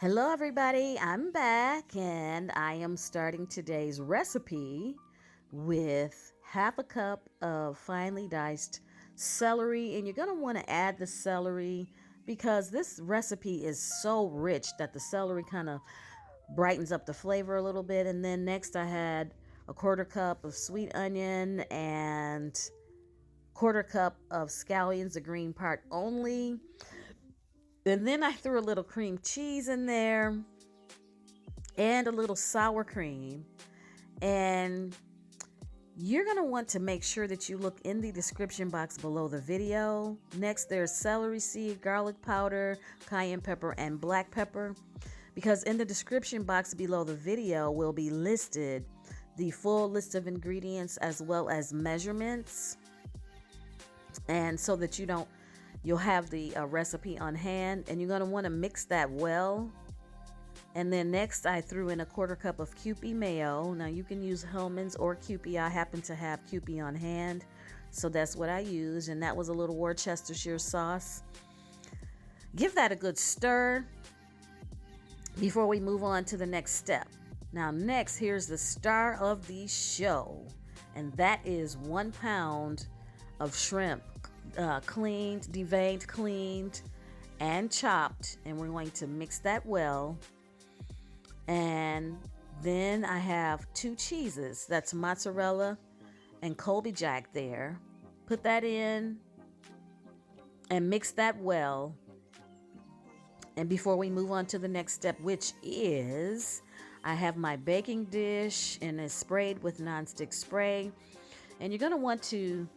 Hello, everybody. I'm back and I am starting today's recipe with half a cup of finely diced celery. And you're going to want to add the celery because this recipe is so rich that the celery kind of brightens up the flavor a little bit. And then next, I had a quarter cup of sweet onion and quarter cup of scallions, the green part only. And then I threw a little cream cheese in there and a little sour cream. And you're going to want to make sure that you look in the description box below the video. Next, there's celery seed, garlic powder, cayenne pepper, and black pepper. Because in the description box below the video will be listed the full list of ingredients as well as measurements. And so that you'll have the recipe on hand, and you're going to want to mix that well. And then next, I threw in a quarter cup of qewpi mayo. Now you can use Hellmann's or qewpi. I happen to have qewpi on hand, so that's what I used. And that was a little Worcestershire sauce. Give that a good stir before we move on to the next step. Now next, here's the star of the show, and that is 1 pound of shrimp, cleaned, deveined, cleaned, and chopped. And we're going to mix that well. And then I have 2 cheeses. That's mozzarella and Colby Jack there. Put that in and mix that well. And before we move on to the next step, which is I have my baking dish and it's sprayed with nonstick spray. And you're going to want to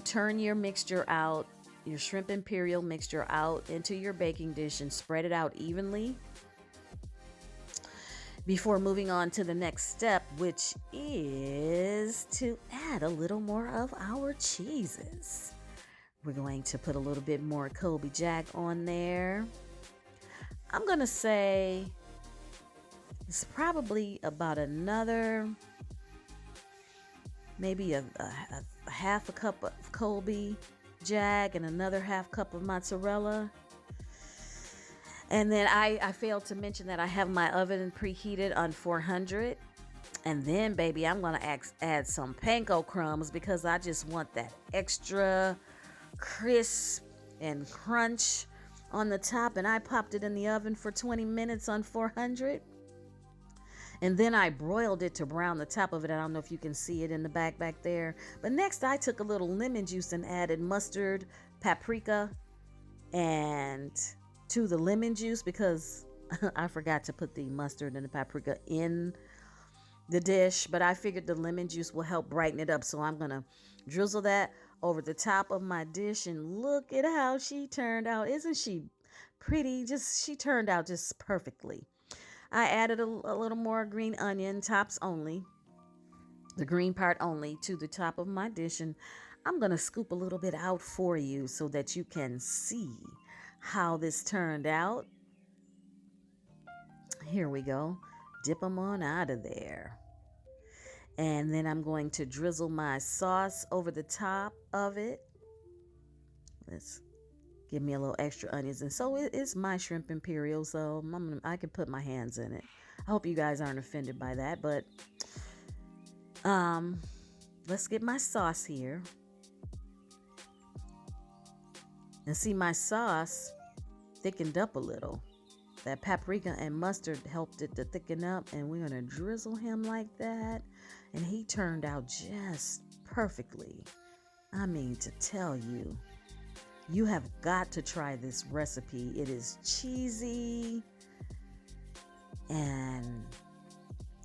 turn your mixture out, your shrimp Imperial mixture out into your baking dish and spread it out evenly before moving on to the next step, which is to add a little more of our cheeses. We're going to put a little bit more Colby Jack on there. I'm going to say it's probably about another, maybe a half a cup of Colby Jack and another half cup of mozzarella. And then I failed to mention that I have my oven preheated on 400. And then, baby, I'm going to add some panko crumbs because I just want that extra crisp and crunch on the top. And I popped it in the oven for 20 minutes on 400. And then I broiled it to brown the top of it. I don't know if you can see it in the back there. But next, I took a little lemon juice and added mustard, paprika, and to the lemon juice because I forgot to put the mustard and the paprika in the dish, but I figured the lemon juice will help brighten it up. So I'm going to drizzle that over the top of my dish, and look at how she turned out. Isn't she pretty? She turned out just perfectly. I added a little more green onion, tops only, the green part only, to the top of my dish, and I'm going to scoop a little bit out for you so that you can see how this turned out. Here we go. Dip them on out of there. And then I'm going to drizzle my sauce over the top of it. Let's give me a little extra onions. And so it's my shrimp Imperial, so I can put my hands in it. I hope you guys aren't offended by that, but let's get my sauce here. And see, my sauce thickened up a little. That paprika and mustard helped it to thicken up, and we're going to drizzle him like that. And he turned out just perfectly. I mean, to tell you, you have got to try this recipe. It is cheesy and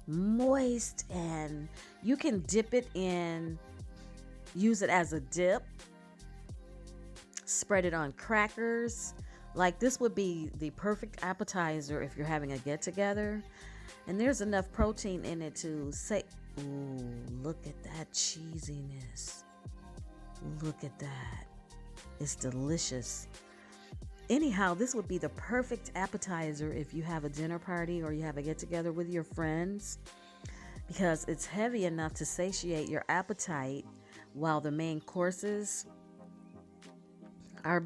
moist, and you can dip it in, use it as a dip, spread it on crackers. Like, this would be the perfect appetizer if you're having a get-together. And there's enough protein in it to say, ooh, look at that cheesiness. Look at that. It's delicious. Anyhow, this would be the perfect appetizer if you have a dinner party or you have a get-together with your friends, because it's heavy enough to satiate your appetite while the main courses are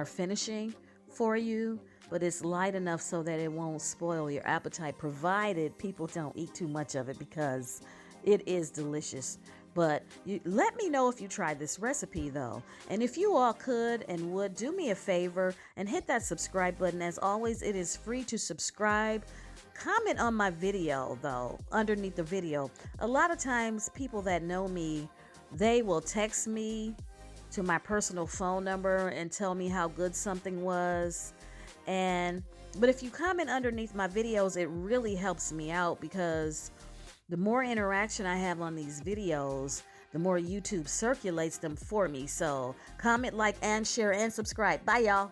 finishing for you. but it's light enough so that it won't spoil your appetite, provided people don't eat too much of it, because it is delicious. But let me know if you tried this recipe though. And if you all could and would, do me a favor and hit that subscribe button. As always, it is free to subscribe. Comment on my video though, underneath the video. A lot of times people that know me, they will text me to my personal phone number and tell me how good something was. But if you comment underneath my videos, it really helps me out, because the more interaction I have on these videos, the more YouTube circulates them for me. So comment, like, and share, and subscribe. Bye, y'all.